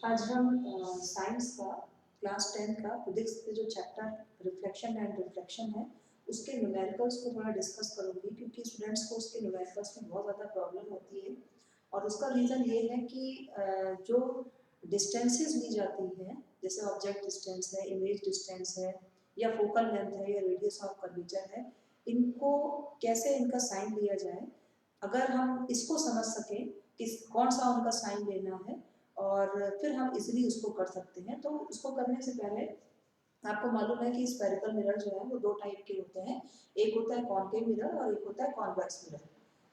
आज हम साइंस का क्लास 10 का फिजिक्स के जो चैप्टर रिफ्लेक्शन एंड रिफ्लेक्शन है उसके न्यूमेरिकल्स को थोड़ा डिस्कस करूंगी, क्योंकि स्टूडेंट्स को उसके न्यूमेरिकल्स में बहुत ज़्यादा प्रॉब्लम होती है। और उसका रीज़न ये है कि जो डिस्टेंसेस ली जाती हैं, जैसे ऑब्जेक्ट डिस्टेंस है, इमेज डिस्टेंस है, या फोकल लेंथ है, या रेडियस ऑफ कर्वेचर है, इनको कैसे इनका साइन लिया जाए। अगर हम इसको समझ सकें कि कौन सा उनका साइन लेना है, और फिर हम इजीली उसको कर सकते हैं। तो उसको करने से पहले आपको मालूम है कि स्फेरिकल मिरर जो है वो दो टाइप के होते हैं। एक होता है कॉनकेव मिरर और एक होता है कॉन्वेक्स मिरर।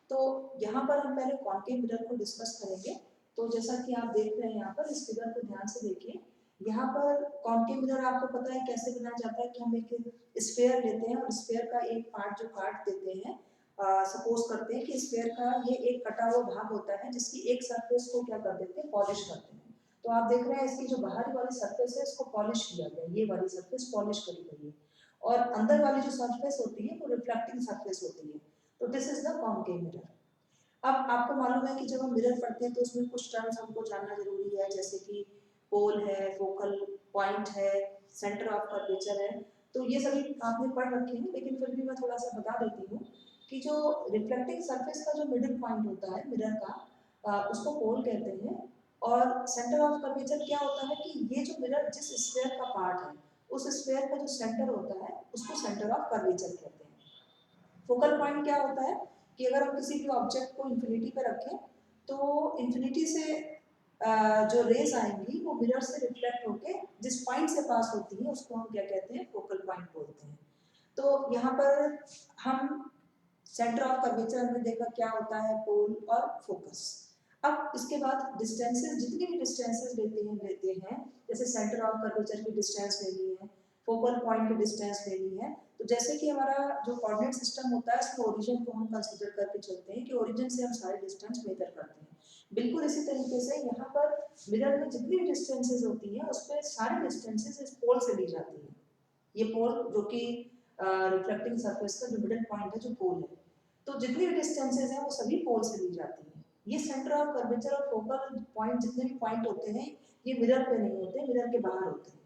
तो यहाँ पर हम पहले कॉनकेव मिरर को डिस्कस करेंगे। तो जैसा कि आप देख रहे हैं यहाँ पर, इस फिगर को ध्यान से देखिए। यहाँ पर कॉनकेव मिरर आपको पता है कैसे बनाया जाता है कि हम एक स्फेयर लेते हैं और स्फेयर का एक पार्ट जो काट देते हैं। सपोज करते हैं कि स्फेयर का ये एक कटा हुआ भाग होता है जिसकी एक सरफेस को क्या कर देते हैं, पॉलिश करते हैं। तो आप देख रहे हैं इसकी जो बाहरी वाली सरफेस है इसको पॉलिश किया गया, ये वाली सरफेस पॉलिश करी गई है। और अंदर वाली जो सरफेस होती है वो रिफ्लेक्टिंग सरफेस होती है। तो this is the concave mirror. अब आपको मालूम है कि जब हम मिरर पढ़ते हैं तो उसमें कुछ टर्म्स हमको जानना जरूरी है, जैसे कि पोल है, फोकल पॉइंट है, सेंटर ऑफ कर्वेचर है। तो ये सभी आपने पढ़ रखे हैं, लेकिन फिर भी मैं थोड़ा सा बता देती हूँ कि जो रिफ्लेक्टिंग सरफेस का जो मिडिल पॉइंट होता है मिरर का, उसको पोल कहते हैं। और सेंटर ऑफ कर्वेचर क्या होता है कि ये जो मिरर जिस स्फीयर का पार्ट है, उस स्फीयर का जो सेंटर होता है उसको सेंटर ऑफ कर्वेचर कहते हैं। फोकल पॉइंट क्या होता है कि अगर हम किसी भी ऑब्जेक्ट को इंफिनिटी पे रखें तो इंफिनिटी से जो रेज आएंगी वो मिरर से रिफ्लेक्ट होके जिस पॉइंट से पास होती है उसको हम क्या कहते हैं, फोकल पॉइंट बोलते हैं। तो यहाँ पर हम सेंटर ऑफ कर्वेचर हमने देखा क्या होता है, पोल और फोकस। अब इसके बाद डिस्टेंसेस, जितनी भी डिस्टेंसेस लेते हैं, जैसे सेंटर ऑफ कर्वेचर की डिस्टेंस लेनी है, फोकल पॉइंट की डिस्टेंस लेनी है। तो जैसे कि हमारा जो कोऑर्डिनेट सिस्टम होता है उसमें ओरिजिन को हम कंसीडर करके चलते हैं कि ओरिजिन से हम सारे डिस्टेंस मेजर करते हैं। बिल्कुल इसी तरीके से यहाँ पर मिरर में जितनी भी डिस्टेंसेस होती हैं उसमें सारी डिस्टेंसेस इस पोल से ली जाती है। ये पोल जो कि रिफ्लेक्टिंग सरफेस का जो मिडिल पॉइंट है, जो पोल है, तो जितनी भी डिस्टेंसेस हैं वो सभी पोल से ली जाती हैं। ये सेंटर ऑफ कर्वेचर और फोकल पॉइंट, जितने भी पॉइंट होते हैं, ये मिरर पे नहीं होते, मिरर के बाहर होते हैं।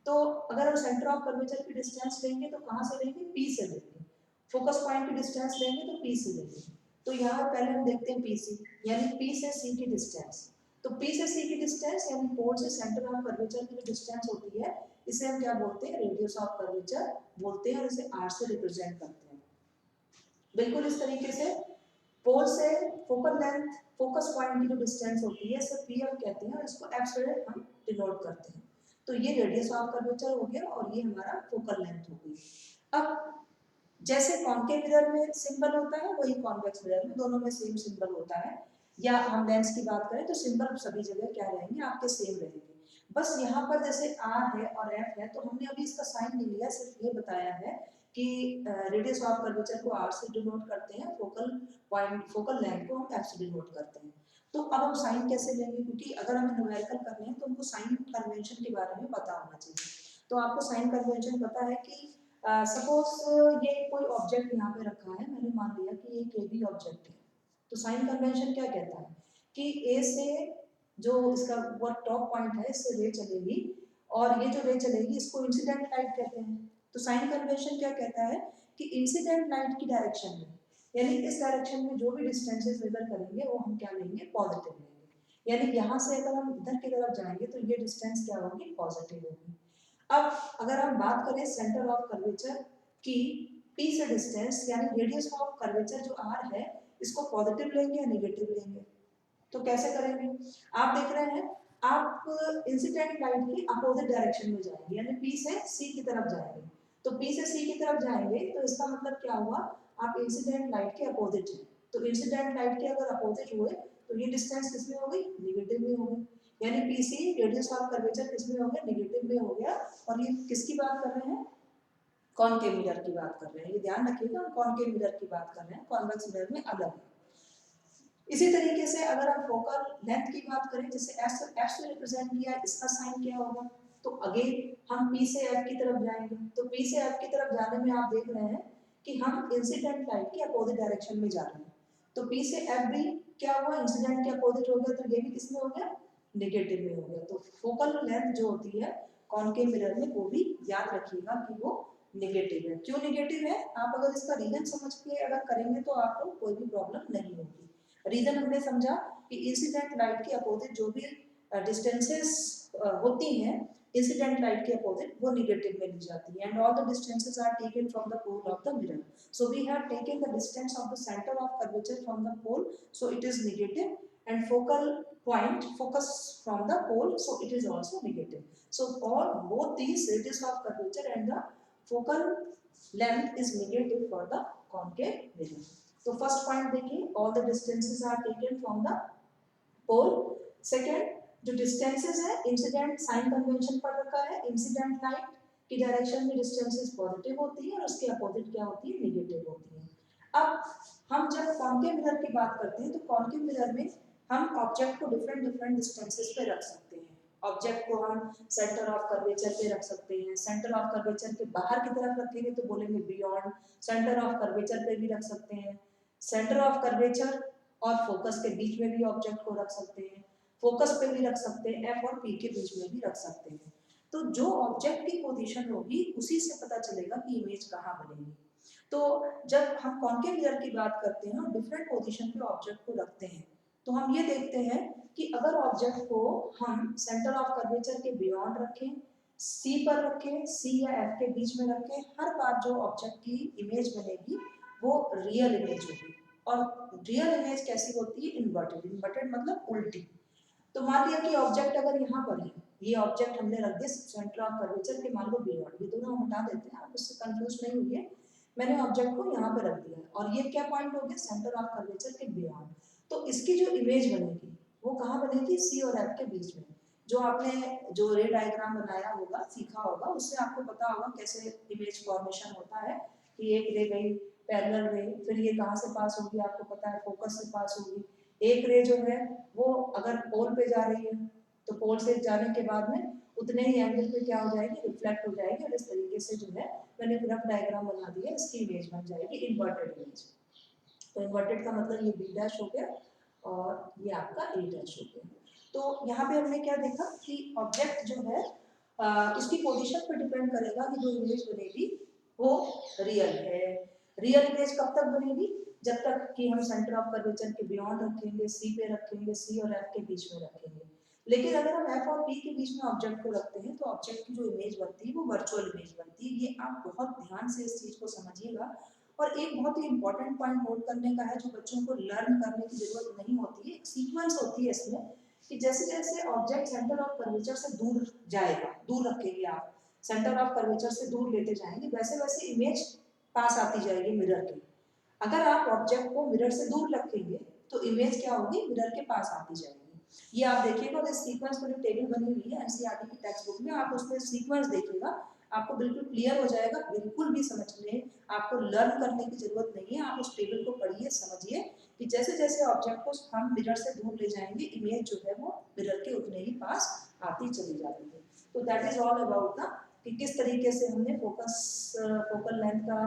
तो अगर हम सेंटर ऑफ कर्वेचर की डिस्टेंस लेंगे तो कहाँ से लेंगे, पी से लेंगे। फोकस पॉइंट की डिस्टेंस लेंगे तो पी से लेंगे। तो यहाँ पहले हम देखते हैं पी सी, यानी पी से सी की डिस्टेंस। तो पी से सी की डिस्टेंस यानी पोल से सेंटर ऑफ कर्वेचर की जो डिस्टेंस होती है, इसे हम क्या बोलते हैं, रेडियस ऑफ कर्वेचर बोलते हैं, और इसे आर से रिप्रेजेंट करते हैं। बिल्कुल इस तरीके से पोल से फोकल लेंथ, फोकस पॉइंट की जो डिस्टेंस होती है इसे पी एफ कहते हैं, और इसको एफ से हम डिनोट करते हैं। तो ये रेडियस ऑफ कर्वेचर हो गया और ये हमारा फोकल लेंथ हो गई। अब जैसे कॉन्केव मिरर में सिंबल होता है वही कॉन्वेक्स मिरर में, दोनों में सेम सिंबल होता है। या हम लेंस की बात करें तो सिंबल सभी जगह क्या रहेंगे, आपके सेम रहेंगे। बस यहाँ पर जैसे आर है और एफ है, तो हमने अभी इसका साइन नहीं लिया, सिर्फ ये बताया है कि रेडियस ऑफ कर्वेचर को आर से डिनोट करते हैं, फोकल पॉइंट, फोकल लेंथ को हम एफ से डिनोट करते हैं। तो अब हम साइन कैसे लेंगे, क्योंकि अगर हमें न्यूमेरिकल करने हैं तो हमको साइन कन्वेंशन के बारे में पता होना चाहिए। तो आपको साइन कन्वेंशन पता है कि सपोज ये कोई ऑब्जेक्ट यहाँ पे रखा है, मैंने मान लिया कि ये ए बी ऑब्जेक्ट है। तो साइन कन्वेंशन क्या कहता है कि ए से जो इसका वो टॉप पॉइंट है इससे रे चलेगी, और ये जो रे चलेगी इसको इंसिडेंट लाइट कहते हैं। तो साइन कन्वेंशन क्या कहता है कि इंसिडेंट लाइट की डायरेक्शन में, यानी इस डायरेक्शन में जो भी डिस्टेंसेस मेजर करेंगे वो हम क्या लेंगे, पॉजिटिव लेंगे। यानी यहाँ से अगर हम इधर की तरफ जाएंगे तो ये डिस्टेंस क्या होगी, पॉजिटिव होगी। अब अगर हम बात करें सेंटर ऑफ कर्वेचर की, पी से डिस्टेंस यानी रेडियस ऑफ कर्वेचर जो आर है, इसको पॉजिटिव लेंगे या नेगेटिव लेंगे। तो कैसे करेंगे, आप देख रहे हैं, आप इंसिडेंट लाइट की अपोजिट डायरेक्शन में जाएंगे, यानी पी से सी की तरफ जाएंगे। तो पी से सी की तरफ जाएंगे तो इसका मतलब क्या हुआ, आप इंसिडेंट लाइट के अपोजिट हैं। तो इंसिडेंट लाइट के अगर अपोजिट हुए तो ये डिस्टेंस किसमें हो गई, नेगेटिव में हो गई। यानी P C radius of curvature किसमें हो गया, नेगेटिव में हो गया। और ये किसकी बात कर रहे हैं, कॉनकेव मिरर की बात कर रहे हैं। ये ध्यान रखिएगा, हम कॉनकेव मिरर की बात कर रहे हैं, कॉन्वेक्स मिरर में अलग है। इसी तरीके से अगर हम फोकल लेंथ की बात करें, जैसे एफ से रिप्रेजेंट किया, इसका साइन क्या होगा, तो अगेन हम पी से एफ की तरफ जाएंगे। तो पी से एफ की तरफ जाने में आप देख रहे हैं कि हम इंसिडेंट लाइट के अपोजिट डायरेक्शन में जा रहे हैं। तो पी से एफ भी क्या हुआ, इंसिडेंट के अपोजिट हो गया, तो ये भी किसमें हो गया, नेगेटिव में हो गया। तो फोकल लेंथ जो होती है कॉनकेव मिरर में वो भी याद रखिएगा कि वो नेगेटिव है। क्यों नेगेटिव है, आप अगर इसका रीजन समझ के अगर करेंगे तो आपको कोई भी प्रॉब्लम नहीं होगी। रीजन हमने समझा कि इंसिडेंट लाइट के अपोजिट जो भी डिस्टेंसेस होती हैं इंसिडेंट लाइट के अपोजिट वो नेगेटिव में ली जाती है। And all the distances are taken from the pole of the mirror, so we have taken the distance of the centre of curvature from the pole, so it is negative, and focal point focus from the pole, so it is also negative. So all both these radius of curvature and the focal length is negative for the concave mirror. So first point देखिए, all the distances are taken from the pole. Second, जो distances है incident sign convention पढ़ रखा है, incident light की direction में distances positive होती है और उसके अपोजिट क्या होती है, नेगेटिव होती है। अब हम जब कॉनकेव मिरर की बात करते हैं तो कॉनकेव मिरर में हम ऑब्जेक्ट को डिफरेंट डिस्टेंसेस पे रख सकते हैं। ऑब्जेक्ट को हम सेंटर ऑफ कर्वेचर पे रख सकते हैं, सेंटर ऑफ कर्वेचर के बाहर की तरफ रखेंगे तो बोलेंगे बियॉन्ड, सेंटर ऑफ कर्वेचर पे भी रख सकते हैं, सेंटर ऑफ कर्वेचर और फोकस के बीच में भी ऑब्जेक्ट को रख सकते हैं, फोकस पे भी रख सकते हैं, एफ और पी के बीच में भी रख सकते हैं। तो जो ऑब्जेक्ट की पोजीशन होगी उसी से पता चलेगा कि इमेज कहाँ बनेगी। तो जब हम कॉनकेव मिरर की बात करते हैं और डिफरेंट पोजीशन पे ऑब्जेक्ट को रखते हैं तो हम ये देखते हैं कि अगर ऑब्जेक्ट को हम सेंटर ऑफ कर्वेचर के बियॉन्ड रखें, सी पर रखें, सी या एफ के बीच में रखें, हर बार जो ऑब्जेक्ट की इमेज बनेगी वो रियल इमेज होगी। और रियल इमेज कैसी होती है, इन्वर्टेड। इन्वर्टेड मतलब उल्टी। तो मान लिया कि ऑब्जेक्ट अगर यहाँ पर है, ये ऑब्जेक्ट हमने रख दिया सेंटर ऑफ कर्वेचर के मान लो बियॉन्ड, ये दोनों हम हटा देते हैं, आप उससे कंफ्यूज नहीं होइए। मैंने ऑब्जेक्ट को यहाँ पे रख दिया है और ये क्या पॉइंट हो गया, सेंटर ऑफ कर्वेचर के बियॉन्ड। तो इसकी जो इमेज बनेगी वो कहाँ बनेगी, सी और एफ के बीच में। जो आपने जो रे डायग्राम बनाया होगा, सीखा होगा, उससे आपको पता होगा कैसे इमेज फॉर्मेशन होता है कि एक रे गई पैरेलल रे, फिर ये कहाँ से पास होगी आपको पता है, फोकस से पास होगी। एक रे जो है वो अगर पोल पे जा रही है तो पोल से जाने के बाद में उतने ही एंगल पे क्या हो जाएगी, रिफ्लेक्ट हो जाएगी और इस तरीके से जो है मैंने रफ डायग्राम बना दिया, इसकी इमेज बन जाएगी इन्वर्टेड इमेज। तो इन्वर्टेड का मतलब ये बी डैश हो गया और ये आपका ए डैश हो गया। तो यहाँ पे हमने क्या देखा कि ऑब्जेक्ट जो है उसकी पोजीशन पर डिपेंड करेगा कि जो इमेज बनेगी वो रियल है। रियल इमेज कब तक बनेगी, जब तक कि हम सेंटर ऑफ कर्वेचर के बियॉन्ड रखेंगे, सी पे रखेंगे, सी और एफ के बीच में रखेंगे। लेकिन अगर हम एफ और पी के बीच में ऑब्जेक्ट को रखते हैं तो ऑब्जेक्ट की जो इमेज बनती है वो वर्चुअल इमेज बनती है। ये आप बहुत ध्यान से इस चीज को समझिएगा। और एक बहुत ही इंपॉर्टेंट पॉइंट नोट करने का है जो बच्चों को लर्न करने की जरूरत नहीं होती है, एक सीक्वेंस होती है इसमें कि जैसे जैसे ऑब्जेक्ट सेंटर ऑफ कर्वेचर से दूर जाएगा, दूर रखेंगे आप, सेंटर ऑफ कर्वेचर से दूर लेते जाएंगे, वैसे वैसे इमेज पास आती जाएगी मिरर के। अगर आप ऑब्जेक्ट को मिरर से दूर रखेंगे तो इमेज क्या होगी, मिरर के पास आती जाएगी। ये आप देखिएगा और इस सीक्वेंस में जो टेबल बनी हुई है एनसीईआरटी की टेक्स्ट बुक में, आप उसमें सीक्वेंस देखिएगा, आपको बिल्कुल क्लियर हो जाएगा। बिल्कुल भी समझने, आपको लर्न करने की जरूरत नहीं है, आप उस टेबल को पढ़िए, समझिए कि जैसे जैसे ऑब्जेक्ट को हम मिरर से दूर ले जाएंगे इमेज जो है वो मिरर के उतने ही पास आती चली जाती है। तो that is all about the कि किस तरीके से हमने फोकल लेंथ का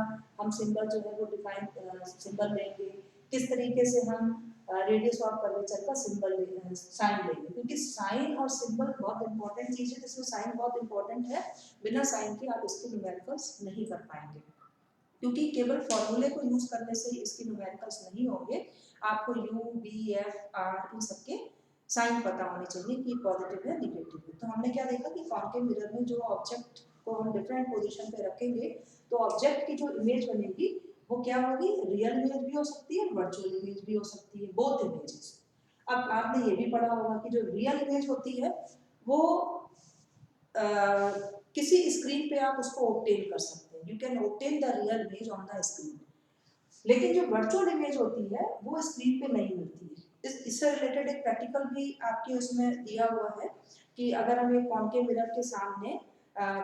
हम सिंबल जो है वो डिफाइन सिंबल लेंगे, किस तरीके से हम रेडियस ऑफ कर्वेचर का सिंबल साइन लेंगे, क्योंकि साइन और सिंबल बहुत इंपॉर्टेंट चीज है, जिसमें साइन बहुत इंपॉर्टेंट है, बिना साइन के आप इसके न्यूमेरिकल्स नहीं कर पाएंगे, क्योंकि केवल फॉर्मूले को यूज करने से ही इसके न्यूमेरिकल्स नहीं होंगे। आपको यू बी एफ आर इन सबके साइन पता होने चाहिए कि पॉजिटिव है निगेटिव है। तो हमने क्या देखा कि कॉनकेव मिरर में जो ऑब्जेक्ट को हम डिफरेंट पोजीशन पे रखेंगे तो ऑब्जेक्ट की जो इमेज बनेगी वो क्या होगी, रियल इमेज भी हो सकती है, वर्चुअल इमेज भी हो सकती है, बोथ इमेजेस। अब आपने ये भी पढ़ा होगा कि जो रियल इमेज होती है वो किसी स्क्रीन पे आप उसको ऑब्टेन कर सकते हैं, you can obtain the real image on the screen. लेकिन जो वर्चुअल इमेज होती है वो स्क्रीन पे नहीं मिलती है। इससे रिलेटेड एक प्रैक्टिकल भी आपके उसमें दिया हुआ है कि अगर हम एक कॉनकेव मिरर के सामने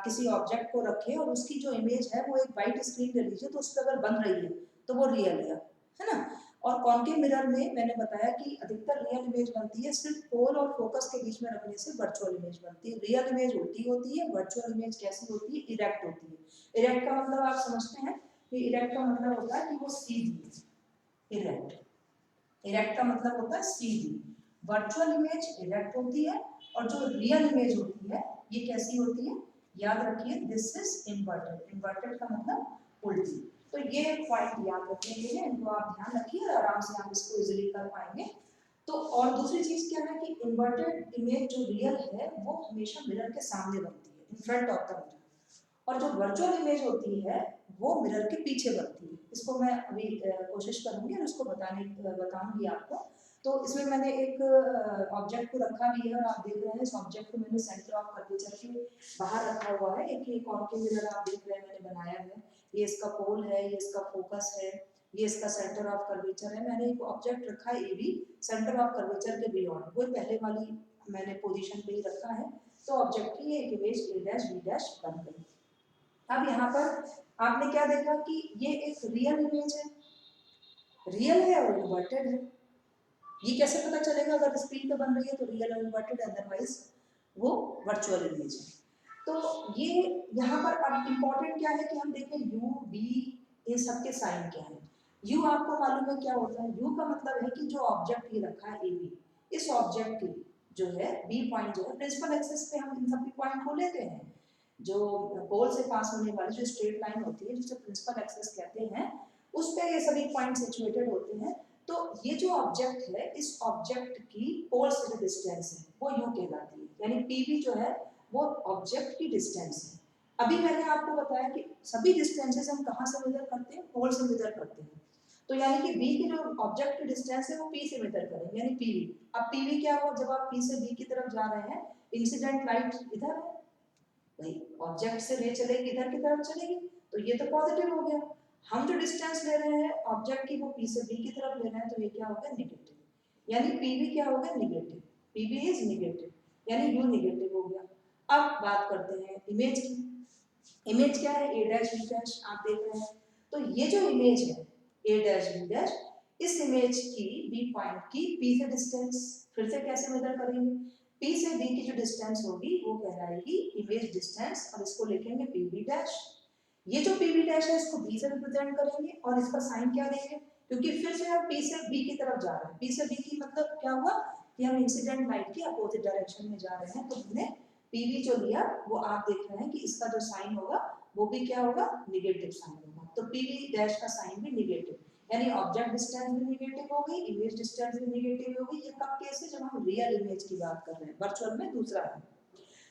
किसी ऑब्जेक्ट को रखें और उसकी जो इमेज है वो एक वाइट स्क्रीन ले लीजिए तो उस पर अगर बन रही है तो वो रियल है ना। और कॉनकेव मिरर में मैंने बताया कि अधिकतर रियल इमेज बनती है, सिर्फ पोल और फोकस के बीच में रखने से वर्चुअल इमेज बनती है। रियल इमेज उल्टी होती है, वर्चुअल इमेज कैसी होती है, इरेक्ट होती है। इरेक्ट का मतलब आप समझते हैं कि इरेक्ट का मतलब होता है कि वो सीधी, इरेक्ट, इरेक्ट का मतलब होता है सीधी। वर्चुअल इमेज इरेक्ट होती है और जो रियल इमेज होती है ये कैसी होती है, याद रखिए दिस इज इन्वर्टेड। इन्वर्टेड का मतलब उल्टी। तो ये पॉइंट याद रखने के लिए इनको आप ध्यान रखिए और आराम से आप इसको इजीली कर पाएंगे। तो और दूसरी चीज क्या है कि इन्वर्टेड इमेज जो रियल है वो हमेशा मिरर के सामने बनती है, in front of the mirror, और जो वर्चुअल इमेज होती है वो मिरर के पीछे बनती है। इसको मैं अभी कोशिश करूंगी और उसको बताऊंगी आपको। तो इसमें मैंने एक ऑब्जेक्ट को रखा भी है और आप देख रहे हैं इस ऑब्जेक्ट को मैंने सेंटर ऑफ कर्वेचर के बाहर रखा हुआ है। एक ये कॉन्केव मिरर आप देख रहे हैं मैंने बनाया है, ये इसका पोल है, ये इसका फोकस है, ये इसका सेंटर ऑफ कर्वेचर है। मैंने एक ऑब्जेक्ट रखा है A B centre of curvature के बियॉन्ड, वो पहले वाली मैंने पोजीशन पे ही रखा है। तो ऑब्जेक्ट की एक image A dash v dash बन गई। अब यहाँ पर आपने क्या देखा कि ये एक रियल इमेज है, रियल है और इन्वर्टेड है। ये कैसे पता चलेगा, अगर स्क्रीन पे बन रही है तो रियल और इन्वर्टेड, अदरवाइज वो वर्चुअल इमेज है। तो ये यहाँ पर अब इम्पोर्टेंट क्या है कि हम देखें यू बी इन सबके साइन क्या है। यू आपको मालूम है क्या होता है, यू का मतलब है कि जो ऑब्जेक्ट ये रखा है ए बी, इस ऑब्जेक्ट की जो है बी पॉइंट जो है प्रिंसिपल एक्सिस पे हम इन सभी पॉइंट को लेते हैं। जो पोल से पास होने वाली जो स्ट्रेट लाइन होती है जिसे प्रिंसिपल एक्सिस कहते हैं, उस पे ये सभी पॉइंट सिचुएटेड होते हैं। तो ये जो ऑब्जेक्ट है इस ऑब्जेक्ट की पोल से जो डिस्टेंस है वो यू कहलाती है, यानी पीवी जो है वो ऑब्जेक्ट की डिस्टेंस है। अभी मैंने आपको बताया कि सभी डिस्टेंसेस हम कहाँ से मेजर करते हैं, पोल से मेजर करते हैं। तो यानी कि बी की जो ऑब्जेक्ट की डिस्टेंस है वो पी से मेजर करेंगे, यानी पीवी। अब पीवी क्या हुआ, जब आप पी से बी की तरफ जा रहे हैं, इंसिडेंट लाइट इधर है, भाई ऑब्जेक्ट से रे चलेगी इधर की तरफ चलेगी, तो ये तो पॉजिटिव हो गया। हम जो डिस्टेंस ले रहे हैं ऑब्जेक्ट की वो पी से बी की तरफ ले रहे हैं, तो ये क्या हो गया, नेगेटिव, यानी पीवी क्या हो गया, नेगेटिव, पीवी इज नेगेटिव, यानी यू नेगेटिव हो गया। अब बात करते हैं इमेज की। इमेज क्या है, ए डैश बी डैश आप देख रहे हैं। तो ये जो इमेज है ए डैश बी डैश, इस इमेज की बी पॉइंट की पी से डिस्टेंस फिर से कैसे मेजर करेंगे, पी से बी की जो डिस्टेंस होगी वो कहलाएगी इमेज डिस्टेंस, और इसको लिखेंगे पी बी डैश। ये जो पी बी डैश है इसको बी से रिप्रेजेंट करेंगे और इसका साइन क्या देंगे, क्योंकि फिर से हम पी से बी की तरफ जा रहे हैं। पी से बी की मतलब क्या हुआ कि हम इंसिडेंट लाइट की अपोजिट डायरेक्शन में जा रहे हैं, तो हमने पीवी जो लिया वो आप देख रहे हैं कि इसका जो साइन होगा वो भी क्या होगा, निगेटिव साइन होगा। तो पीवी डैश का साइन भी निगेटिव, यानी ऑब्जेक्ट डिस्टेंस भी निगेटिव हो गई, इमेज डिस्टेंस भी निगेटिव हो गई। ये कब केस है, जब हम रियल इमेज की बात कर रहे हैं, वर्चुअल में दूसरा है।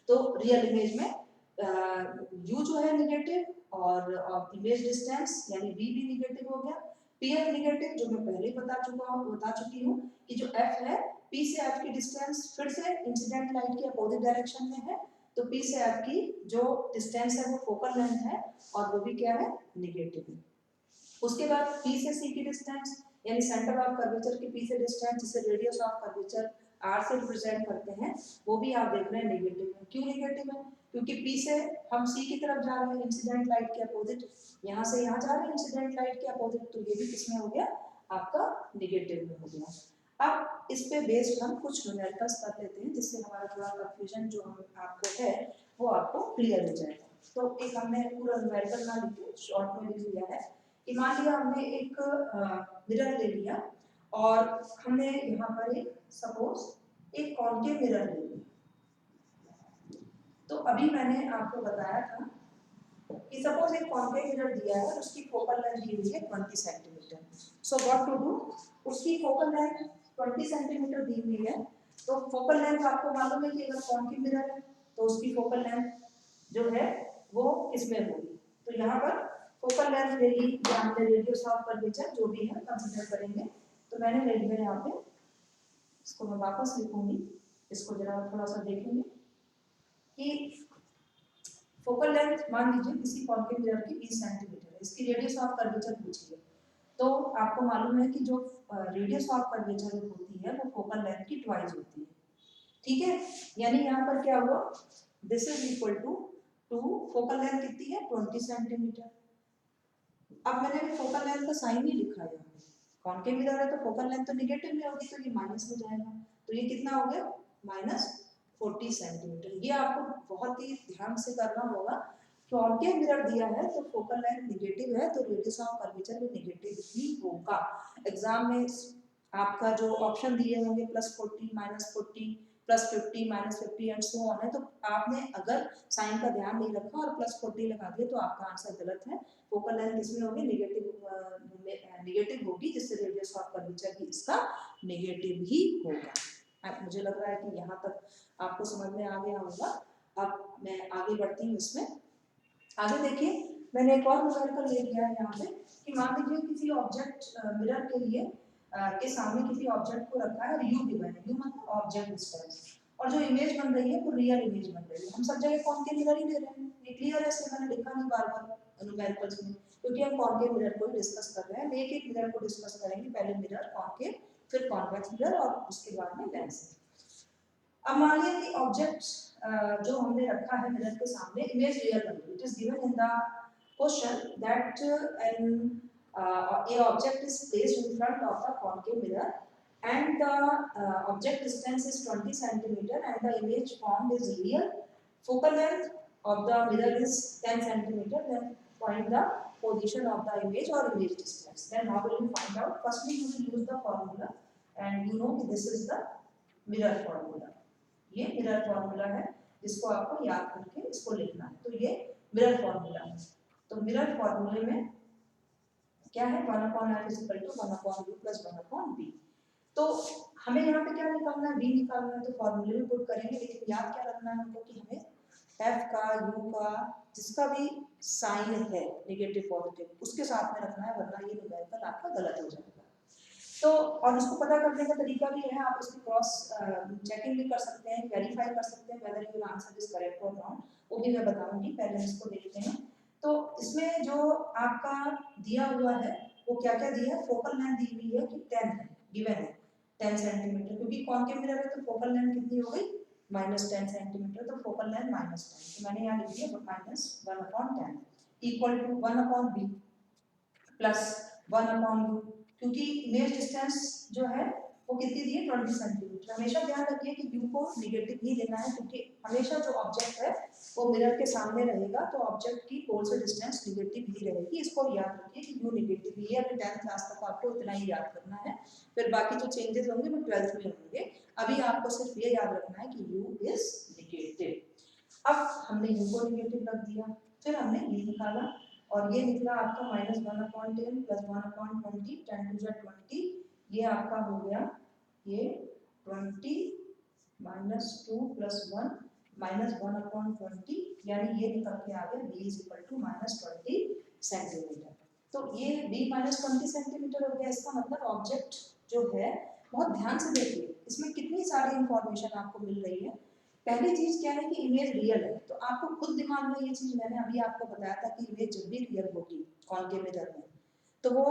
तो रियल इमेज में यू जो है निगेटिव और इमेज डिस्टेंस यानी बी भी निगेटिव हो गया। पीएफ निगेटिव जो मैं पहले ही बता चुकी हूँ कि जो एफ है, पी से एफ की डिस्टेंस फिर से इंसिडेंट लाइट के अपोजिट डायरेक्शन में है, तो पी से एफ की जो डिस्टेंस है वो फोकल लेंथ है और वो भी क्या है, निगेटिव है। उसके बाद पी से सी की डिस्टेंस यानी सेंटर ऑफ कर्वेचर की पी से डिस्टेंस, जिसे रेडियस ऑफ कर्वेचर आर से रिप्रेजेंट करते हैं, वो भी आप देख रहे हैं निगेटिव है। क्यों निगेटिव है, क्योंकि पी से हम सी की तरफ जा रहे हैं इंसिडेंट लाइट के अपोजिट, यहाँ से यहाँ जा रहे हैं इंसिडेंट लाइट के अपोजिट, तो ये भी किसमें हो गया, आपका निगेटिव में हो गया। अब इस पे बेस्ड हम कुछ न्यूमेरिकल्स कर लेते हैं जिससे हमारा थोड़ा कंफ्यूजन जो हम आपको है वो आपको क्लियर हो जाएगा। तो एक हमने पूरा न्यूमेरिकल ना लिखे, शॉर्ट में लिख लिया है कि मान लिया हमने एक मिरर ले लिया और हमने यहाँ पर एक सपोज एक कॉन्केव मिरर ले लिया। तो अभी मैंने आपको बताया था कि सपोज एक कॉन्केव मिरर दिया है, उसकी फोकल लेंथ दी हुई है 20 centimetre. So what to do, उसकी फोकल लेंथ 20 सेंटीमीटर दी हुई है, तो फोकल लेंथ आपको मालूम है कि अगर कॉन्केव मिरर है तो उसकी फोकल लेंथ जो है वो किसमें होगी, तो यहाँ पर फोकल लेंथ ले ली या हमने रेडियस ऑफ कर्वेचर जो भी है कंसीडर करेंगे। तो मैंने ले लिया यहाँ पे, इसको मैं वापस लिखूंगी, इसको जरा थोड़ा सा देखेंगे कि फोकल लेंथ मान लीजिए किसी कॉन्केव मिरर की 20 सेंटीमीटर है, इसकी रेडियस ऑफ कर्वेचर पूछिए, तो आपको मालूम है कि जो रेडियस ऑफ कर्वेचर होती है वो फोकल लेंथ की ट्वाइस होती है, ठीक है। यानी यहाँ पर क्या हुआ, this is equal to focal length कितनी है 20 सेंटीमीटर। अब मैंने फोकल लेंथ का साइन नहीं लिखा है, कॉन्केव मिरर है तो फोकल लेंथ तो निगेटिव में होगी, तो ये माइनस में जाएगा, तो ये कितना हो गया -40 सेंटीमीटर। ये आपको बहुत ही ध्यान से करना होगा, कॉन्केव मिरर दिया है तो फोकल लेंथ निगेटिव है तो रेडियस ऑफ कर्वेचर भी निगेटिव ही होगा। एग्जाम में आपका जो ऑप्शन दिए होंगे +40 -40 +50 -50 एंड सो ऑन है, तो आपने अगर साइन का ध्यान नहीं रखा और +40 लगा दिया तो आपका आंसर गलत है। फोकल लेंथ किसमें होगी, नेगेटिव होगी, जिससे रेडियस ऑफ कर्वेचर भी इसका नेगेटिव ही होगा। अब मुझे लग रहा है कि यहाँ तक आपको समझ में आ गया होगा। अब मैं आगे बढ़ती हूँ इसमें। आगे देखिए, मैंने एक और न्यूमेरिकल ले लिया है यहाँ पे कि मान लीजिए किसी ऑब्जेक्ट मिरर के लिए के सामने किसी ऑब्जेक्ट को रखा है और यू गिवन है, यू मतलब ऑब्जेक्ट डिस्टेंस, और जो इमेज बन रही है वो रियल इमेज बन रही है। हम सब जगह कॉनकेव मिरर ही ले रहे हैं, ये क्लियर है, इसलिए मैंने लिखा नहीं बार बार न्यूमेरिकल्स में, क्योंकि हम कॉनकेव मिरर को डिस्कस कर रहे हैं। एक एक मिरर को डिस्कस करेंगे, पहले मिरर कॉनकेव, फिर कॉन्वेक्स मिरर और उसके बाद में लेंस। अब मान लिया कि ऑब्जेक्ट जो हमने रखा है मिरर के सामने, इमेज रियल बन रही है। It is given in the question that a object is placed in front of the concave mirror and the object distance is 20 centimeter and the image formed is real. Focal length of the mirror is 10 centimeter. Then find the position of the image or image distance. Then how will you find out? Firstly, you will use the formula, and you know this is the mirror formula. ये mirror formula है, जिसको आपको याद करके इसको लिखना है। तो ये मिरर फॉर्मूला है। तो मिरर फॉर्मूले में क्या है, 1/f = 1/u + 1/v। तो हमें यहाँ पे क्या निकालना है, v निकालना है, तो फॉर्मूले में पुट करेंगे, लेकिन याद क्या रखना है हमको कि हमें f का, u का, जिसका भी साइन है नेगेटिव पॉजिटिव, उसके साथ में रखना है, वरना ये न्यूमेरिकल आपका गलत हो जाएगा। तो और उसको पता करने का तरीका भी है, आप इसकी क्रॉस चेकिंग भी कर सकते हैं, वेरीफाई कर सकते हैं whether your answer is correct और नॉट, वो भी मैं बताऊंगी। पहले इसको देखते हैं। तो इसमें जो आपका दिया हुआ है वो क्या क्या दिया है, फोकल लेंथ दी हुई है कि 10 है, गिवन है 10 सेंटीमीटर, क्योंकि कॉनकेव मिरर है तो फोकल लेंथ कितनी हो गई, -10 सेंटीमीटर, तो फोकल लेंथ -10, तो मैंने यहाँ लिख दिया -1/10 equal to 1/b plus 1/u, क्योंकि इमेज डिस्टेंस जो है वो कितनी दी है, 20 सेंटीमीटर। हमेशा ध्यान रखिए कि u को नेगेटिव ही लेना है, क्योंकि हमेशा जो ऑब्जेक्ट है वो मिरर के सामने रहेगा, तो ऑब्जेक्ट की पोल से डिस्टेंस नेगेटिव ही रहेगी। इसको याद रखिए कि u नेगेटिव ही है। अभी 10th क्लास तक आपको इतना ही याद करना है, फिर बाकी जो चेंजेस होंगे वो 12th में होंगे। अभी आपको सिर्फ ये याद रखना है कि u इज नेगेटिव। अब हमने u को नेगेटिव रख दिया, फिर हमने v निकाला, और ये निकला आपका -1/10 + 1/20, 10 to the 20, ये आपका हो गया ये 20 -2 + 1 -1/20, यानी ये निकल के आ गया v = -20 सेंटीमीटर। तो ये v -20 सेंटीमीटर हो गया। इसका मतलब ऑब्जेक्ट जो है, बहुत ध्यान से देखिए इसमें कितनी सारी इंफॉर्मेशन आपको मिल रही है। पहली चीज क्या है कि इमेज रियल है, तो आपको खुद दिमाग में ये चीज, मैंने अभी आपको बताया था कि इमेज जब भी रियल होगी कॉनकेव मिरर में, तो वो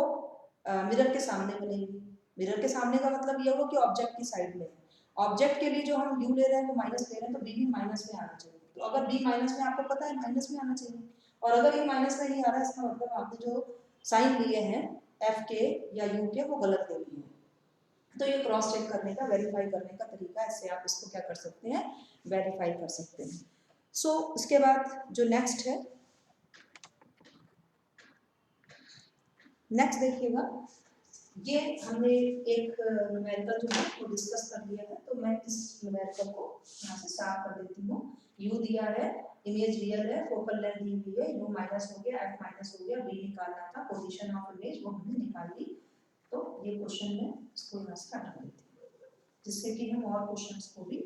मिरर के सामने बनेगी। मिरर के सामने का मतलब ये हुआ कि ऑब्जेक्ट की साइड में है। ऑब्जेक्ट के लिए जो हम u ले रहे हैं वो माइनस ले रहे हैं, तो b भी माइनस में आना चाहिए। तो अगर b माइनस में, आपको पता है माइनस में आना चाहिए, और अगर ये माइनस में नहीं आ रहा है, इसका मतलब आपने जो साइन लिए हैं f के या u के वो गलत ले लिए हैं। तो ये क्रॉस चेक करने का, वेरीफाई करने का तरीका, इससे आप इसको क्या कर सकते हैं, वेरीफाई कर सकते हैं। सो इसके बाद जो नेक्स्ट है, नेक्स्ट देखिएगा, ये हमने एक न्यूमेरिकल जो है वो डिस्कस कर लिया है। तो मैं इस न्यूमेरिकल को यहाँ से साफ कर देती हूँ। u दिया है, इमेज रियल है, फोकल लेंथ दी हुई है, u माइनस हो गया, f माइनस हो गया, v निकालना था, पोजीशन ऑफ इमेज वो हमने निकाल ली। तो ये क्वेश्चन में इसको यहाँ से हटा देती हूँ, जिससे कि हम और क्वेश्चंस को भी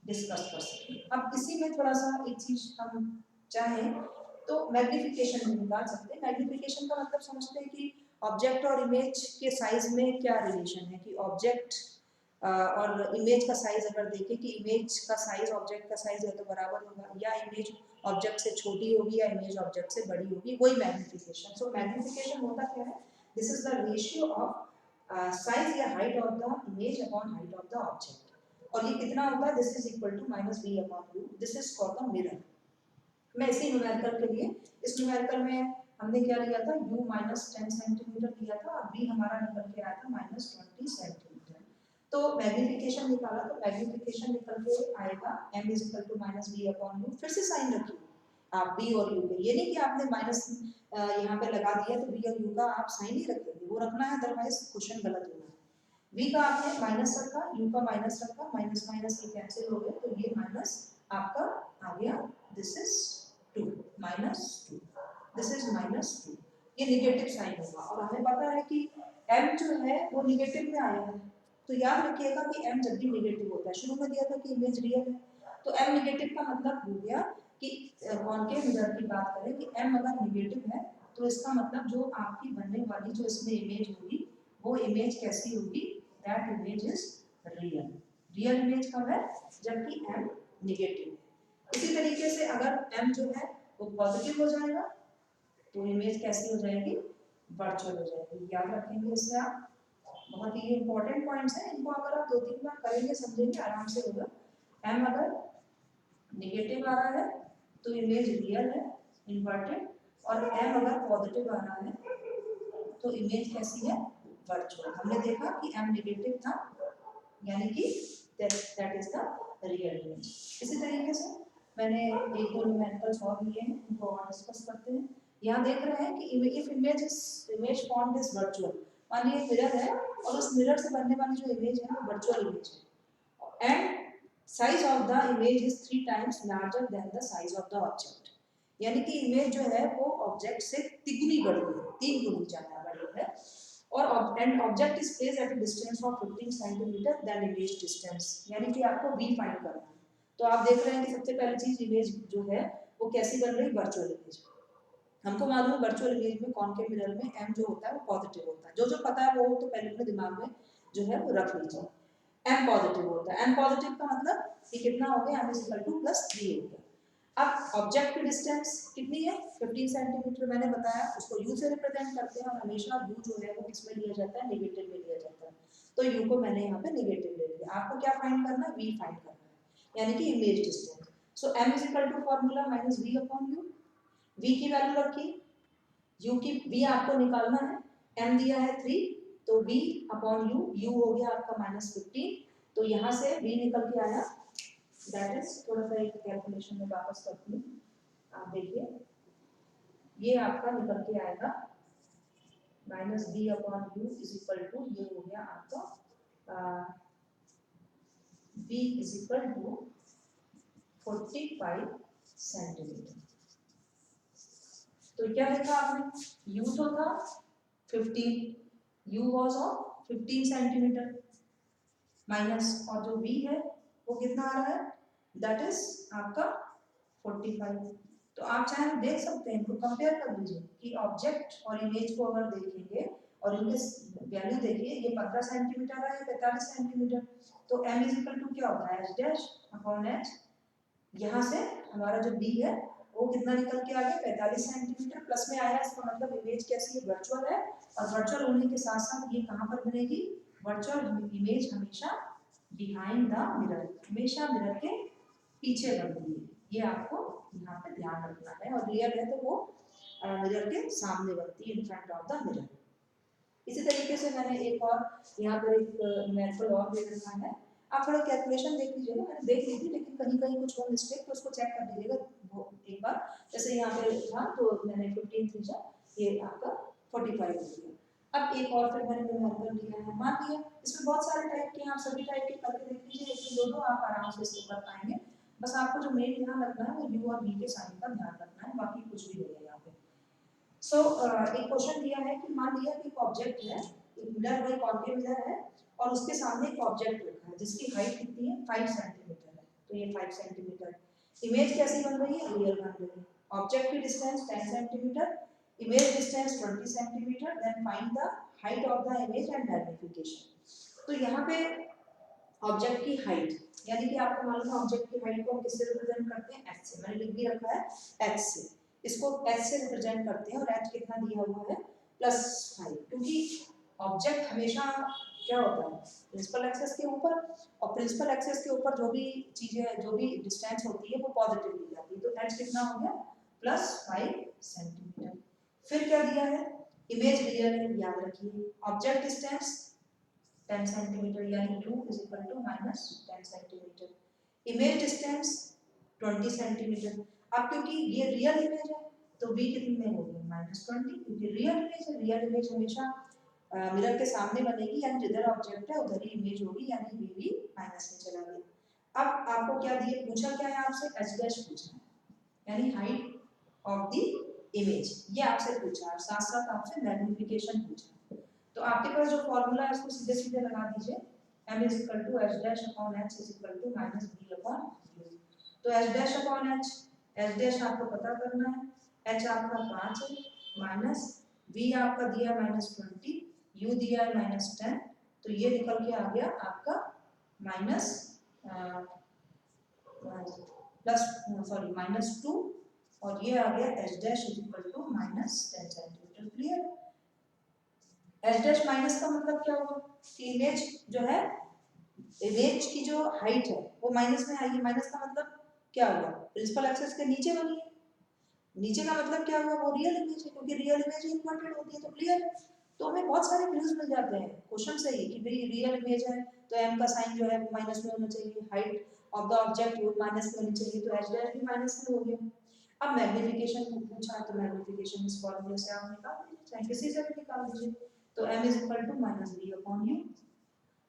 डिस्कस कर सकें। अब इसी में थोड़ा सा एक चीज हम चाहें तो मैग्निफिकेशन भी निकाल सकते हैं। मैग्निफिकेशन का मतलब समझते हैं कि ऑब्जेक्ट और इमेज के साइज में क्या रिलेशन है, कि ऑब्जेक्ट और इमेज का साइज अगर देखें कि इमेज का साइज ऑब्जेक्ट का साइज है तो बराबर होगा, या इमेज ऑब्जेक्ट से छोटी होगी या इमेज ऑब्जेक्ट से बड़ी होगी, वही मैग्निफिकेशन। सो मैग्निफिकेशन होता क्या है, this is the ratio of size या height of the image upon height of the object. और ये कितना होता है, this is equal to -v/u, this is for the mirror. मैं इसी न्यूमेरिकल के लिए, इस न्यूमेरिकल में हमने क्या लिया था, u -10 सेंटीमीटर लिया था, और v हमारा निकल के आया था -20 सेंटीमीटर। तो मैग्निफिकेशन निकाला, तो मैग्निफिकेशन निकल के आएगा m = -v/u। फिर से साइन रखिए आप b और u पे, ये नहीं कि आपने माइनस यहाँ पे लगा दिया तो b और u का आप साइन ही रखेंगे, वो रखना है, अदरवाइज क्वेश्चन गलत होगा। v का आपने माइनस रखा, u का माइनस रखा, माइनस माइनस ये कैंसिल हो गए, तो ये माइनस आपका आ गया, this is 2 minus 2, this is minus 2, ये निगेटिव साइन होगा। और हमें पता है कि m जो है वो निगेटिव में आया है, तो याद रखिएगा कि m जब भी निगेटिव होता है, शुरू में दिया था कि इमेज रियल है, तो m निगेटिव का मतलब हो गया कि कॉनकेव मिरर की बात करें कि m अगर निगेटिव है तो इसका मतलब जो आपकी बनने वाली जो इसमें इमेज होगी वो इमेज कैसी होगी, that image is real. Real image कब है, जबकि m निगेटिव है। इसी तरीके से अगर m जो है वो पॉजिटिव हो जाएगा तो इमेज कैसी हो जाएगी, वर्चुअल हो जाएगी। याद रखेंगे इससे आप, बहुत ही इंपॉर्टेंट पॉइंट्स हैं, इनको अगर आप 2-3 बार करेंगे समझेंगे आराम से होगा। m अगर नेगेटिव आ रहा है तो इमेज रियल है, इन्वर्टेड, और m अगर पॉजिटिव आ रहा है तो इमेज कैसी है, वर्चुअल। हमने देखा कि m नेगेटिव था, यानी कि that is the real image. इसी तरीके से मैंने एक दो न्यूमेरिकल्स और लिए हैं, उनको और डिस्कस करते हैं। यहाँ देख रहे हैं कि if image form is virtual, मान लीजिए मिरर है और उस मिरर से बनने वाली जो इमेज है वो वर्चुअल इमेज है, and size of the image is 3 times larger than the size of the object, यानी कि इमेज जो है वो ऑब्जेक्ट से तिगुनी बड़ी है, 3 गुनी ज्यादा बड़ी है, और and object is placed at a distance of 15 centimetre then image distance, यानी कि आपको v फाइंड करना है। तो आप देख रहे हैं कि सबसे पहली चीज इमेज जो है वो कैसी बन रही, वर्चुअल इमेज। हमको मालूम है वर्चुअल इमेज में कॉनकेव मिरर में m जो होता है वो पॉजिटिव होता है, जो जो पता है वो तो पहले अपने दिमाग में जो है वो रख लीजिए। m पॉजिटिव होता है, m पॉजिटिव का मतलब ये कितना हो गया, m is equal two plus 3 हो गया। अब ऑब्जेक्ट की डिस्टेंस कितनी है, 15 सेंटीमीटर मैंने बताया, उसको u से रिप्रेजेंट करते हैं, और हमेशा u जो है वो किसमें लिया जाता है, नेगेटिव में लिया जाता है, तो u को मैंने यहाँ पे नेगेटिव ले लिया। आपको क्या फाइंड करना है, v फाइंड करना है, यानी कि image distance. So m is equal to formula minus v upon u, v की वैल्यू रखी, u की v आपको निकालना है, m दिया है 3, तो v अपॉन u, u हो गया आपका माइनस 15, तो यहाँ से v निकल के आया, दैट इज, थोड़ा सा एक कैलकुलेशन में वापस करती हूँ, आप देखिए ये आपका निकल के आएगा minus v upon u is equal to, ये हो गया आपका v is equal to 45 centimetre. तो क्या देखा आपने, u तो था 15, u was of 15 centimetre, minus और जो v है वो कितना आ रहा है, दैट इज आपका 45। तो आप चाहे देख सकते हैं, इनको कंपेयर कर लीजिए कि ऑब्जेक्ट और इमेज को अगर देखेंगे और इनके वैल्यू देखिए, ये 15 सेंटीमीटर है, ये 45 सेंटीमीटर, तो m इज इक्वल टू क्या होता है, h डैश अपॉन h, यहाँ से हमारा जो b है वो कितना निकल के आ गया, 45 सेंटीमीटर, प्लस में आया, इसका मतलब इमेज कैसी है, वर्चुअल है, और वर्चुअल होने के साथ साथ ये कहाँ पर बनेगी, वर्चुअल इमेज हमेशा बिहाइंड द मिरर, हमेशा मिरर के पीछे बनती है, ये आपको यहाँ पे ध्यान रखना है, और रियल है तो वो मिरर के सामने बनती है, in front of the mirror. इसी तरीके से मैंने एक और यहाँ पर एक न्यूमेरिकल और दे रखा है, आप थोड़ा कैलकुलेशन देख लीजिएगा, मैंने देख ली थी लेकिन कहीं कहीं कुछ और मिस्टेक, तो उसको चेक कर लीजिएगा एक बार। जैसे यहाँ पे था तो मैंने 15 थी, ये आपका 45 हो गया। अब एक और फिर मैंने न्यूमेरिकल लिया है, मान लिया इसमें बहुत सारे टाइप के हैं, आप सभी टाइप के करके देख लीजिए, एक दो दो आप आराम से इसको कर पाएंगे। बस आपको जो मेन ध्यान रखना है वो u और v के साइन का ध्यान रखना है, बाकी कुछ भी नहीं है यहाँ पे। सो एक क्वेश्चन दिया है कि मान लिया कि एक ऑब्जेक्ट है, एक मिरर बाई कॉन्केव मिरर है, और उसके सामने एक ऑब्जेक्ट रखा है जिसकी हाइट कितनी है, 5 सेंटीमीटर है, तो ये 5 सेंटीमीटर, इमेज कैसी बन रही है, रियल बन रही है। ऑब्जेक्ट की distance 10 centimetre, image distance 20 centimetre, then find the height of the image and magnification. तो यहाँ पे ऑब्जेक्ट की हाइट, यानी कि आपको मालूम है ऑब्जेक्ट की हाइट को हम किससे रिप्रेजेंट करते हैं, h से, मैंने लिख भी रखा है h से, इसको h से रिप्रेजेंट करते हैं, और h कितना दिया हुआ है, +5, क्योंकि ऑब्जेक्ट हमेशा क्या होता है, प्रिंसिपल एक्सिस के ऊपर, और प्रिंसिपल एक्सिस के ऊपर जो भी चीजें, जो भी डिस्टेंस होती है वो पॉजिटिव ली जाती है, तो h कितना हो गया, +5 सेंटीमीटर। फिर क्या दिया है, इमेज रियल है, याद रखिए, ऑब्जेक्ट डिस्टेंस 10 सेंटीमीटर, यानी u is equal to minus 10 centimetre, image distance 20 centimetre. अब क्योंकि ये रियल इमेज है तो v कितने में होगी, -20, क्योंकि रियल इमेज है, रियल इमेज हमेशा मिरर के सामने बनेगी, यानी जिधर ऑब्जेक्ट है उधर ही इमेज होगी, यानी वी भी माइनस में चला गया। अब आपको क्या दिए, पूछा क्या है आपसे, एच डैश पूछा है, यानी हाइट ऑफ द इमेज, ये आपसे पूछा और साथ साथ आपसे मैग्निफिकेशन पूछा। तो आपके पास जो फॉर्मूला है उसको सीधे सीधे लगा दीजिए, m is equal to h dash upon h is equal to minus b upon u। तो h dash upon h dash आपको पता करना है, h आपका 5 है, माइनस v आपका दिया है -20, u दिया है -10, तो ये निकल के आ गया आपका माइनस प्लस सॉरी -2, और ये आ गया h dash is equal to -10 centimetre. Clear? h dash minus का मतलब क्या हुआ कि इमेज जो है, इमेज की जो हाइट है वो माइनस में आएगी। माइनस का मतलब क्या हुआ, प्रिंसिपल एक्सिस के नीचे बनी है, नीचे का मतलब क्या हुआ, वो रियल इमेज है, क्योंकि रियल इमेज इन्वर्टेड होती है। तो क्लियर है? तो हमें बहुत सारे क्लूज मिल जाते हैं क्वेश्चन से ही कि भाई रियल इमेज है तो m का साइन जो है माइनस में होना चाहिए, हाइट ऑफ द ऑब्जेक्ट वो माइनस में होनी चाहिए, तो h डैश भी माइनस में हो गया। अब मैग्नीफिकेशन को पूछा है, तो मैग्नीफिकेशन इस फॉर्मूले से आप निकाल दीजिए, चाहे किसी से भी निकाल दीजिए। तो m is equal to minus b upon u,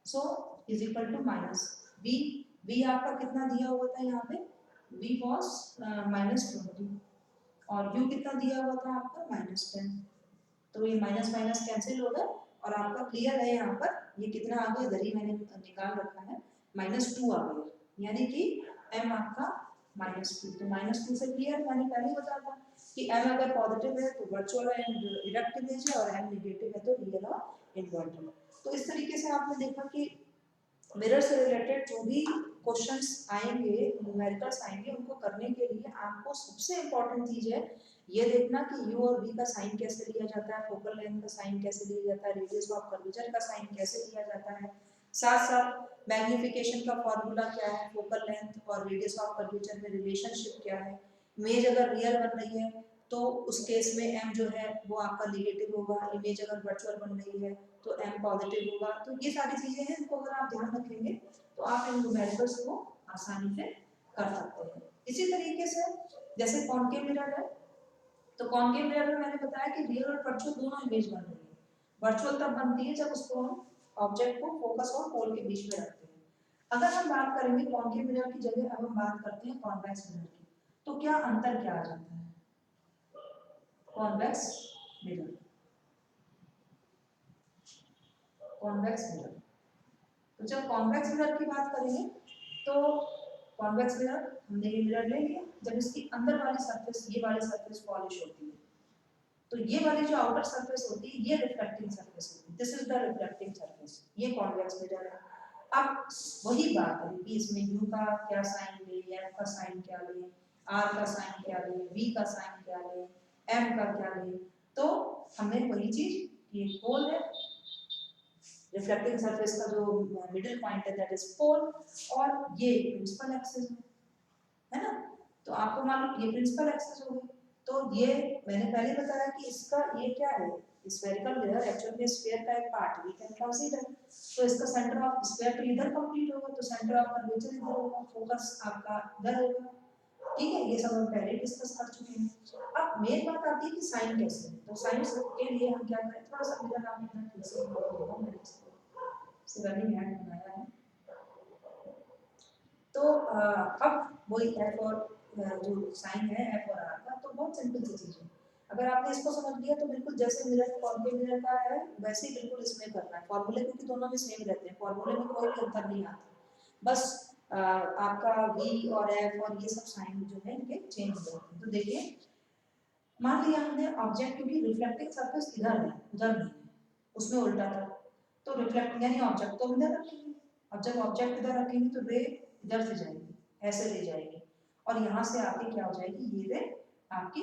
so is equal to minus b, b आपका कितना दिया हुआ था यहाँ पे, b वाज -20 और u कितना दिया हुआ था आपका -10, तो ये माइनस माइनस कैंसिल होगा और आपका क्लियर है। यहाँ पर ये कितना आ गया, इधर ही मैंने निकाल रखा है, -2 आ गया, यानी कि m आपका -2। तो -2 से क्लियर, मैंने पहले ही बताया था कि m अगर पॉजिटिव है तो वर्चुअल एंड डायरेक्ट इमेज है, और m नेगेटिव है तो रियल और इन्वर्टेड। तो इस तरीके से आपने देखा कि मिरर से रिलेटेड जो भी क्वेश्चंस आएंगे, न्यूमेरिकल्स आएंगे, उनको करने के लिए आपको सबसे इंपॉर्टेंट चीज है ये देखना कि u और v का साइन कैसे लिया जाता है, फोकल लेंथ का साइन कैसे लिया जाता है, रेडियस ऑफ कर्वेचर का साइन कैसे लिया जाता है, साथ साथ मैग्निफिकेशन का फॉर्मूला क्या है, फोकल लेंथ और रेडियस ऑफ कर्वेचर में रिलेशनशिप क्या है, इमेज अगर रियल बन रही है तो उस केस में m जो है वो आपका नेगेटिव होगा, इमेज अगर वर्चुअल बन रही है तो m पॉजिटिव होगा। तो ये सारी चीजें हैं, इनको अगर आप ध्यान रखेंगे तो आप इन न्यूमेरिकल्स को आसानी से कर सकते हैं। इसी तरीके से जैसे कॉनकेव मिरर है, तो कॉनकेव मिरर में मैंने बताया कि रियल और वर्चुअल दोनों इमेज बन रही है। वर्चुअल तब बनती है जब उसको हम ऑब्जेक्ट को फोकस और पोल के बीच में रखते हैं। अगर हम बात करेंगे कॉनकेव मिरर की जगह अब हम बात करते हैं कॉन्वेक्स मिरर की, तो क्या अंतर क्या आ जाता है। कॉन्वेक्स मिरर, कॉन्वेक्स मिरर, तो जब कॉन्वेक्स मिरर की बात करेंगे तो कॉन्वेक्स मिरर हमने ये मिरर ले लिया, जब इसकी अंदर वाली सरफेस, ये वाली सरफेस पॉलिश होती है, तो ये वाली जो आउटर सरफेस होती है ये रिफ्लेक्टिंग सरफेस होती है, this is the reflecting surface, ये कॉन्वेक्स मिरर है। अब वही बात है कि इसमें u का क्या साइन ले, f का साइन क्या ले, r का साइन क्या ले, v का साइन क्या ले, m का क्या ले, तो हमें वही चीज, ये पोल है, रिफ्लेक्टिंग सरफेस का जो मिडिल पॉइंट है दैट इज पोल, और ये प्रिंसिपल एक्सिस है ना। तो आपको मालूम ये प्रिंसिपल एक्सिस हो गई, तो ये मैंने पहले बताया कि इसका ये क्या है, स्फेरिकल मिरर एक्चुअली में स्फीयर का एक पार्ट वी कैन कंसीडर, तो इसका सेंटर ऑफ स्फीयर तो इधर कंप्लीट होगा, तो सेंटर ऑफ कर्वेचर इधर होगा, फोकस आपका इधर होगा, ठीक है, ये सब हम पहले डिस्कस कर चुके हैं। अब मेन बात आती है कि साइन कैसे, तो साइन के लिए हम क्या करें, थोड़ा सा मेरा नाम इतना ठीक से बोल मैंने इसको रनिंग हैंड बनाया है। तो अब वही एफ और जो साइन है एफ और आर का, तो बहुत सिंपल सी चीज है, अगर आपने इसको समझ लिया तो बिल्कुल जैसे मिरर कॉन्केव मिरर का है वैसे ही बिल्कुल इसमें करना है। फॉर्मूले क्योंकि दोनों में सेम रहते हैं, फॉर्मूले में कोई भी अंतर नहीं आता, बस आपका वी और एफ और ये सब साइन जो है इनके चेंज हो जाते हैं। तो देखिए मान लिया हमने ऑब्जेक्ट, क्योंकि रिफ्लेक्टिंग सरफेस इधर है उधर नहीं है, उसमें उल्टा था, तो रिफ्लेक्ट यानी ऑब्जेक्ट को इधर रखेंगे, अब जब ऑब्जेक्ट इधर रखेंगे तो रे इधर से जाएगी, ऐसे ले जाएगी, और यहाँ से आके क्या हो जाएगी, ये रे आपकी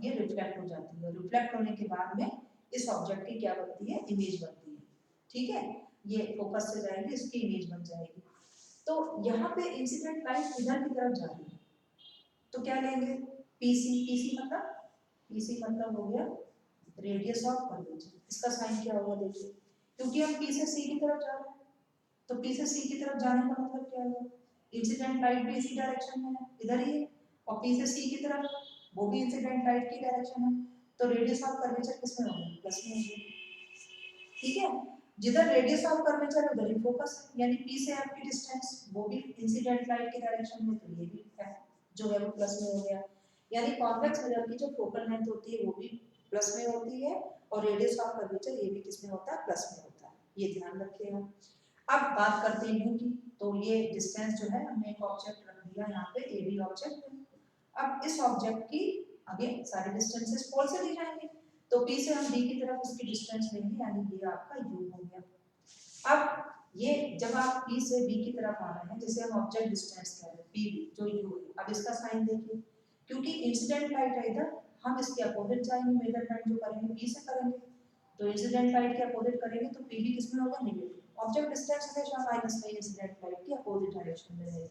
ये रिफ्लेक्ट हो जाती है, रिफ्लेक्ट होने के बाद में इस ऑब्जेक्ट की क्या बनती है, इमेज बनती है, ठीक है, ये फोकस से जाएगी, इसकी इमेज बन जाएगी। तो यहाँ पे इंसिडेंट लाइट इधर की तरफ जा रही है, तो क्या लेंगे, पीसी, पीसी मतलब, पीसी मतलब हो गया रेडियस ऑफ कर्वेचर, इसका साइन क्या होगा देखिए, क्योंकि हम पी से सी की तरफ जा रहे हैं, तो पी से सी की तरफ जाने का मतलब क्या होगा, इंसिडेंट लाइट भी इसी डायरेक्शन में है, इधर ही है, और पी से सी की तरफ वो भी इंसिडेंट लाइट की डायरेक्शन है, तो रेडियस ऑफ कर्वेचर किसमें होगा, प्लस में होगा, ठीक है। जिधर रेडियस ऑफ कर्वेचर है उधर ही फोकस है, यानी P से M की डिस्टेंस वो भी इंसिडेंट लाइट की डायरेक्शन में, तो ये भी है जो है वो प्लस में हो गया। यानी कॉन्वेक्स मिरर की जो फोकल लेंथ होती है वो भी प्लस में होती है और रेडियस ऑफ कर्वेचर ये भी किसमें होता है, प्लस में होता है, ये ध्यान रखिएगा। अब बात करते हैं U की, तो ये डिस्टेंस जो है हमने एक ऑब्जेक्ट रख दिया यहाँ पे, ए बी ऑब्जेक्ट है। अब इस ऑब्जेक्ट की आगे सारे डिस्टेंसेस पोल से दी जाएंगे, तो P से हम D की तरफ इसकी डिस्टेंस लेंगे, यानी ये आपका U हो गया। अब ये जब आप P से B की तरफ आ रहे हैं, जिसे हम ऑब्जेक्ट डिस्टेंस कह रहे हैं PB जो U है, अब इसका साइन देखिए, क्योंकि इंसिडेंट लाइट है इधर, हम इसके अपोजिट जाएंगे, मेजरमेंट जो करेंगे P से करेंगे, तो इंसिडेंट लाइट के अपोजिट करेंगे तो PB किसमें होगा, नेगेटिव। ऑब्जेक्ट डिस्टेंस हमेशा माइनस में इंसिडेंट लाइट की अपोजिट डायरेक्शन में रहेगी।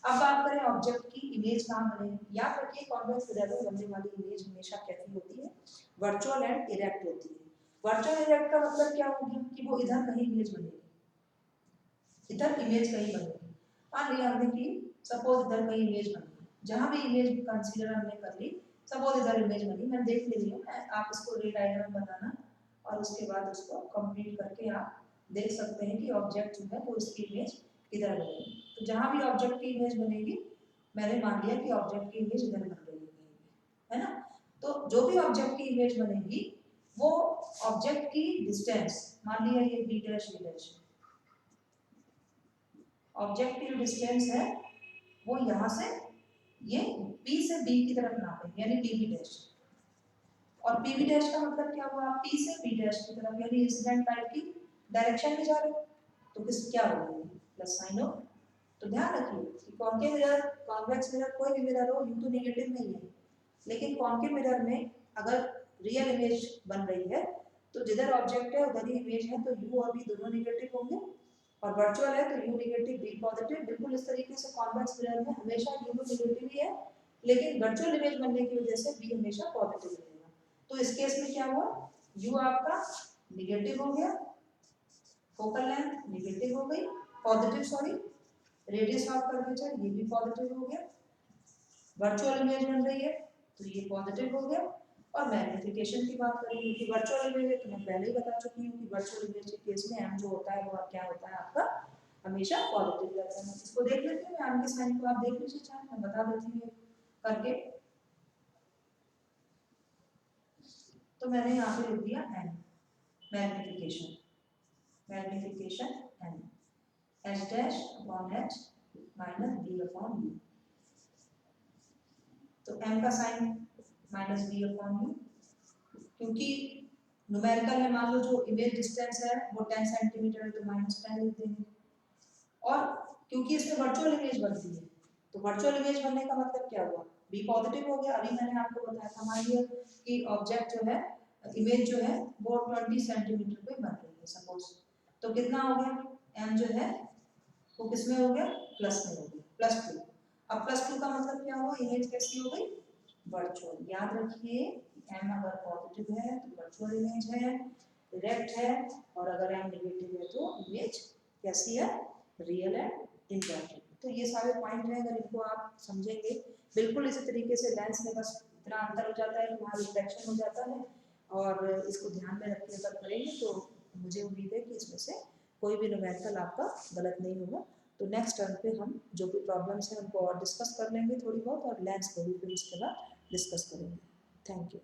अब बात करें ऑब्जेक्ट की इमेज कहाँ बनेगी, याद रखिए कॉन्वेक्स मिरर में बनने वाली इमेज हमेशा कैसी होती है, वर्चुअल एंड इरेक्ट होती है। वर्चुअल इरेक्ट का मतलब क्या हो गया कि वो इधर कहीं इमेज बनेगी, इधर इमेज कहीं बनेगी। मान लिया हमने कि सपोज इधर कहीं इमेज बनी, जहां भी इमेज कंसीडर हमने कर ली, सपोज इधर इमेज बनी, मैं देख ले रही हूँ, आप इसको रे डायग्राम बनाना और उसके बाद उसको कंप्लीट करके आप देख सकते हैं कि ऑब्जेक्ट जो है वो इसकी इमेज किधर बनेगी। तो जहां भी ऑब्जेक्ट की इमेज बनेगी, मैंने मान लिया कि ऑब्जेक्ट की इमेज इधर बन रही है ना, तो जो भी ऑब्जेक्ट की इमेज बनेगी वो ऑब्जेक्ट की डिस्टेंस, मान लिया ये v dash v dash, object की जो डिस्टेंस है वो यहाँ से ये P से B की तरफ नापेंगे, यानी PB डैश, और PB डैश का मतलब क्या हुआ, P से B डैश की तरफ, यानी इंसिडेंट लाइट की डायरेक्शन में जा रहे हो, तो किस क्या होगा, प्लस साइन हो। तो ध्यान रखिए कि कॉन्केव मिरर, कॉन्वेक्स मिरर, कोई भी मिरर हो, यू तो नेगेटिव नहीं है, लेकिन कॉन्केव मिरर में अगर रियल इमेज बन रही है तो जिधर ऑब्जेक्ट है उधर ही इमेज है, तो यू और बी दोनों नेगेटिव होंगे, और वर्चुअल है तो यू नेगेटिव बी पॉजिटिव। बिल्कुल इस तरीके से कॉन्वेक्स मिरर में हमेशा यू नेगेटिव ही है, लेकिन वर्चुअल इमेज बनने की वजह से बी हमेशा पॉजिटिव रहेगा। तो इस केस में क्या हुआ, यू आपका नेगेटिव हो गया, फोकल लेंथ नेगेटिव हो गई, positive sorry, radius of curvature ये भी पॉजिटिव हो गया, वर्चुअल इमेज बन रही है तो ये पॉजिटिव हो गया। और मैग्निफिकेशन की बात करेंगे कि वर्चुअल इमेज तो मैं पहले ही बता चुकी हूँ कि वर्चुअल इमेज के केस में एम जो होता है वो क्या होता है आपका, हमेशा पॉजिटिव रहता है। इसको देख लेते हैं, एम के साइन को आप देख लीजिए, चाहे मैं बता देती हूँ करके। तो मैंने यहाँ पे लिख दिया m, magnification, magnification m, h dash upon h minus v upon u, तो m का sign minus v upon u, क्योंकि न्यूमेरिकल में मान लो जो इमेज डिस्टेंस है वो 10 सेंटीमीटर है तो माइनस 10 लिख देंगे, और क्योंकि इसमें वर्चुअल इमेज बनती है तो वर्चुअल इमेज बनने का मतलब क्या हुआ, बी पॉजिटिव हो गया। अभी मैंने आपको बताया था, मान लिया कि ऑब्जेक्ट जो है, इमेज जो है वो 20 सेंटीमीटर पे बन रही है सपोज, तो कितना हो गया, m जो है वो किसमें हो गया, प्लस में हो गया, +2। अब +2 का मतलब क्या हुआ, इमेज कैसी हो गई, वर्चुअल। याद रखिए m अगर पॉजिटिव है तो वर्चुअल इमेज है, डायरेक्ट है, और अगर m नेगेटिव है तो इमेज कैसी है, रियल है, इंटरैक्टिव। तो ये सारे पॉइंट हैं, अगर इनको आप समझेंगे बिल्कुल इसी तरीके से लेंस में बस इतना अंतर हो जाता है कि वहाँ रिफ्लेक्शन हो जाता है, और इसको ध्यान में रख के अगर करेंगे तो मुझे उम्मीद है कि इसमें से कोई भी न्यूमेरिकल आपका गलत नहीं होगा। तो नेक्स्ट टर्म पे हम जो भी प्रॉब्लम्स हैं उनको और डिस्कस कर लेंगे थोड़ी बहुत, और लेंस को भी फिर उसके बाद डिस्कस करेंगे। Thank you.